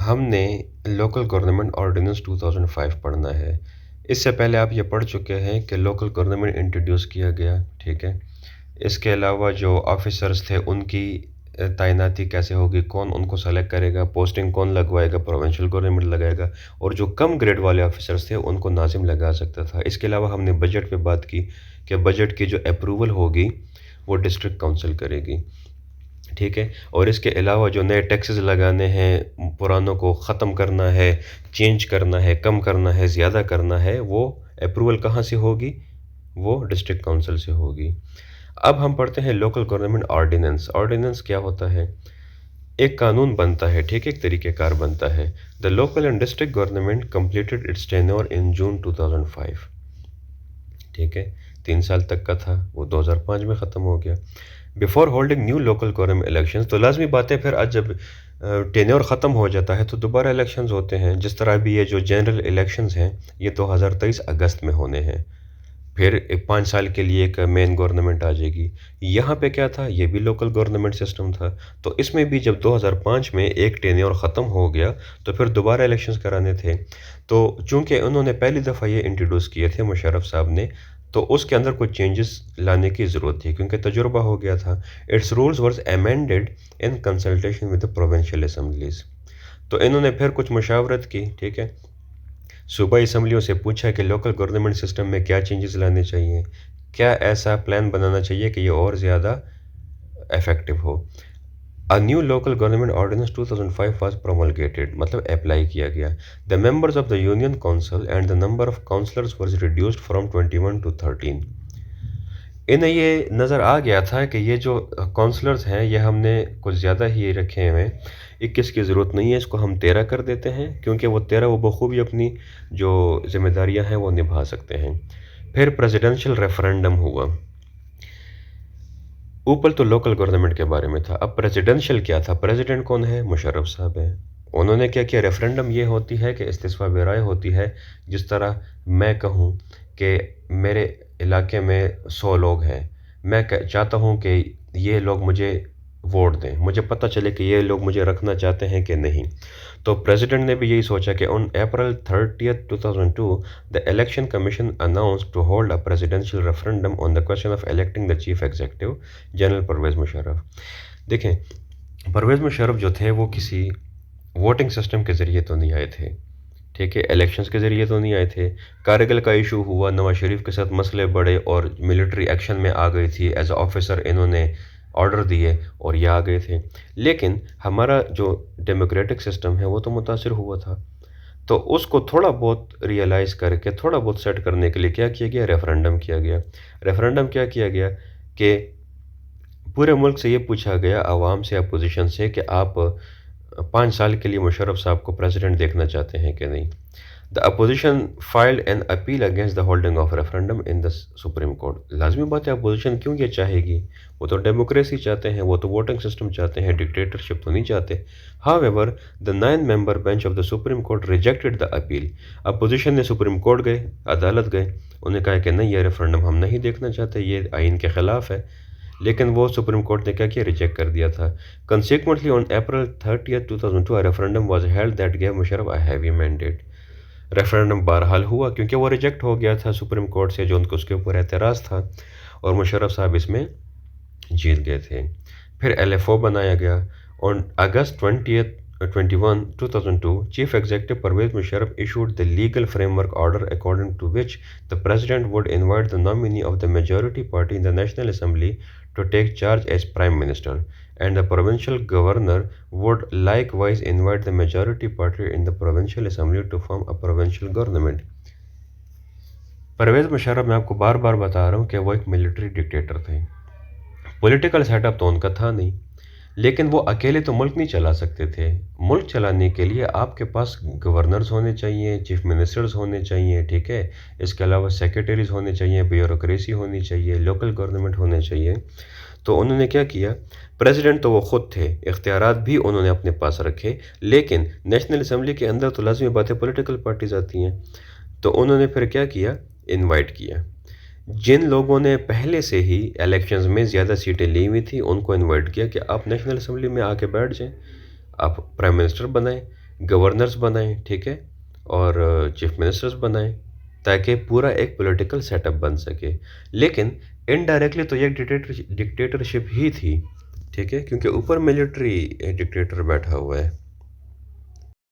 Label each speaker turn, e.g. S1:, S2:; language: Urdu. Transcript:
S1: ہم نے لوکل گورنمنٹ آرڈیننس 2005 پڑھنا ہے۔ اس سے پہلے آپ یہ پڑھ چکے ہیں کہ لوکل گورنمنٹ انٹروڈیوس کیا گیا، ٹھیک ہے۔ اس کے علاوہ جو آفیسرز تھے ان کی تعیناتی کیسے ہوگی، کون ان کو سلیکٹ کرے گا، پوسٹنگ کون لگوائے گا، پروونشل گورنمنٹ لگائے گا، اور جو کم گریڈ والے آفیسرز تھے ان کو ناظم لگا سکتا تھا۔ اس کے علاوہ ہم نے بجٹ پہ بات کی کہ بجٹ کی جو اپروول ہوگی وہ ڈسٹرکٹ کونسل کرے گی، ٹھیک ہے۔ اور اس کے علاوہ جو نئے ٹیکسز لگانے ہیں، پرانوں کو ختم کرنا ہے، چینج کرنا ہے، کم کرنا ہے، زیادہ کرنا ہے، وہ اپروول کہاں سے ہوگی؟ وہ ڈسٹرکٹ کونسل سے ہوگی۔ اب ہم پڑھتے ہیں لوکل گورنمنٹ آرڈیننس۔ آرڈیننس کیا ہوتا ہے؟ ایک قانون بنتا ہے، ٹھیک ہے، ایک طریقہ کار بنتا ہے۔ The local and district government completed its tenure in June 2005، ٹھیک ہے، 3 سال تک کا تھا، وہ 2005 میں ختم ہو گیا۔ Before holding new local government elections, تو لازمی بات ہے پھر آج جب ٹینور ختم ہو جاتا ہے تو دوبارہ الیکشنز ہوتے ہیں، جس طرح بھی یہ جو جنرل الیکشنز ہیں یہ 2023 اگست میں ہونے ہیں۔ پھر 5 سال کے لیے ایک مین گورنمنٹ آ جائے گی۔ یہاں پہ کیا تھا؟ یہ بھی لوکل گورنمنٹ سسٹم تھا، تو اس میں بھی جب 2005 میں ایک ٹینیور ختم ہو گیا تو پھر دوبارہ الیکشنز کرانے تھے۔ تو چونکہ انہوں نے پہلی دفعہ یہ انٹروڈیوس کیے تھے مشرف صاحب نے، تو اس کے اندر کچھ چینجز لانے کی ضرورت تھی کیونکہ تجربہ ہو گیا تھا۔ Its rules were amended in consultation with the provincial assemblies, تو انہوں نے پھر کچھ مشاورت کی، ٹھیک ہے، صوبائی اسمبلیوں سے پوچھا کہ لوکل گورنمنٹ سسٹم میں کیا چینجز لانے چاہیے، کیا ایسا پلان بنانا چاہیے کہ یہ اور زیادہ effective who. A new local government ordinance 2005 was promulgated، مطلب اپلائی کیا گیا۔ The members of the union council and the number of councillors was reduced from 21 to 13۔ انہیں یہ نظر آ گیا تھا کہ یہ جو کونسلرز ہیں یہ ہم نے کچھ زیادہ ہی رکھے ہوئے ہیں، 21 کی ضرورت نہیں ہے، اس کو ہم 13 کر دیتے ہیں، کیونکہ وہ 13 وہ بخوبی اپنی جو ذمہ داریاں ہیں وہ نبھا سکتے ہیں۔ پھر پریزیڈنشل ریفرنڈم ہوا۔ اوپر تو لوکل گورنمنٹ کے بارے میں تھا، اب پریزیڈنشل کیا تھا؟ پریزیڈنٹ کون ہے؟ مشرف صاحب ہیں۔ انہوں نے کیا کیا؟ ریفرنڈم یہ ہوتی ہے کہ استصواب رائے ہوتی ہے، جس طرح میں کہوں کہ میرے علاقے میں 100 لوگ ہیں، میں چاہتا ہوں کہ یہ لوگ مجھے ووٹ دیں، مجھے پتہ چلے کہ یہ لوگ مجھے رکھنا چاہتے ہیں کہ نہیں۔ تو پریزیڈنٹ نے بھی یہی سوچا کہ on April 30th 2002 the election commission announced to hold a presidential referendum on the question of electing the chief executive general Pervez Musharraf. دیکھیں، پرویز مشرف جو تھے وہ کسی ووٹنگ سسٹم کے ذریعے تو نہیں آئے تھے، ٹھیک ہے، الیکشنز کے ذریعے تو نہیں آئے تھے۔ کارگل کا ایشو ہوا، نواز شریف کے ساتھ مسئلے بڑھے اور ملٹری ایکشن میں آ گئی تھی، ایز اے آفیسر انہوں نے آرڈر دیے اور یہ آ گئے تھے، لیکن ہمارا جو ڈیموکریٹک سسٹم ہے وہ تو متاثر ہوا تھا۔ تو اس کو تھوڑا بہت ریئلائز کر کے تھوڑا بہت سیٹ کرنے کے لیے کیا کیا گیا؟ ریفرنڈم کیا گیا۔ ریفرنڈم کیا کیا گیا کہ پورے ملک سے یہ پوچھا گیا، عوام سے، اپوزیشن سے، کہ آپ 5 سال کے لیے مشرف صاحب کو پریزیڈنٹ دیکھنا چاہتے ہیں کہ نہیں۔ دا opposition filed an appeal against the holding of referendum in the supreme court. لازمی بات ہے، اپوزیشن کیوں یہ چاہے گی؟ وہ تو ڈیموکریسی چاہتے ہیں، وہ تو ووٹنگ سسٹم چاہتے ہیں، ڈکٹیٹرشپ تو نہیں چاہتے۔ However, the 9-member bench of the Supreme Court rejected the appeal۔ Opposition نے سپریم کورٹ گئے، عدالت گئے، انہوں نے کہا کہ نہیں، یہ ریفرنڈم ہم نہیں دیکھنا چاہتے، یہ آئین کے خلاف ہے، لیکن وہ سپریم کورٹ نے کیا کیا؟ ریجیکٹ کر دیا تھا۔ Consequently, on April 30th 2002 a referendum was held that gave Musharraf a heavy mandate۔ Referendum بہرحال ہوا کیونکہ وہ ریجیکٹ ہو گیا تھا سپریم کورٹ سے، جو ان کو اس کے اوپر اعتراض تھا، اور مشرف صاحب اس میں جیت گئے تھے۔ پھر LFO بنایا گیا۔ On August 21, 2002, Chief Executive Pervez Musharraf issued the legal framework order according to which the President would invite the nominee of the majority party in the National Assembly to take charge as Prime Minister, and the provincial governor would likewise invite the majority party in the provincial assembly to form a provincial government۔ Pervez Musharraf, میں آپ کو بار بار بتا رہا ہوں کہ وہ ایک ملٹری ڈکٹیٹر تھے، پولیٹیکل سیٹ اپ تو ان کا تھا نہیں، لیکن وہ اکیلے تو ملک نہیں چلا سکتے تھے۔ ملک چلانے کے لیے آپ کے پاس گورنرز ہونے چاہیے، چیف منسٹرز ہونے چاہیے، ٹھیک ہے، اس کے علاوہ سیکریٹریز ہونے چاہیے، بیوروکریسی ہونی چاہیے، لوکل گورنمنٹ ہونے چاہیے۔ تو انہوں نے کیا کیا؟ پریزیڈنٹ تو وہ خود تھے، اختیارات بھی انہوں نے اپنے پاس رکھے، لیکن نیشنل اسمبلی کے اندر تو لازمی باتیں پولیٹیکل پارٹیز آتی ہیں، تو انہوں نے پھر کیا کیا؟ انوائٹ کیا۔ جن لوگوں نے پہلے سے ہی الیکشنز میں زیادہ سیٹیں لی ہوئی تھیں ان کو انوائٹ کیا کہ آپ نیشنل اسمبلی میں آ کے بیٹھ جائیں، آپ پرائم منسٹر بنائیں، گورنرز بنائیں، ٹھیک ہے، اور چیف منسٹرز بنائیں تاکہ پورا ایک پولیٹیکل سیٹ اپ بن سکے. لیکن انڈائریکٹلی تو یہ ڈکٹیٹرشپ ہی تھی، ٹھیک ہے، کیونکہ اوپر ملٹری ڈکٹیٹر بیٹھا ہوا ہے.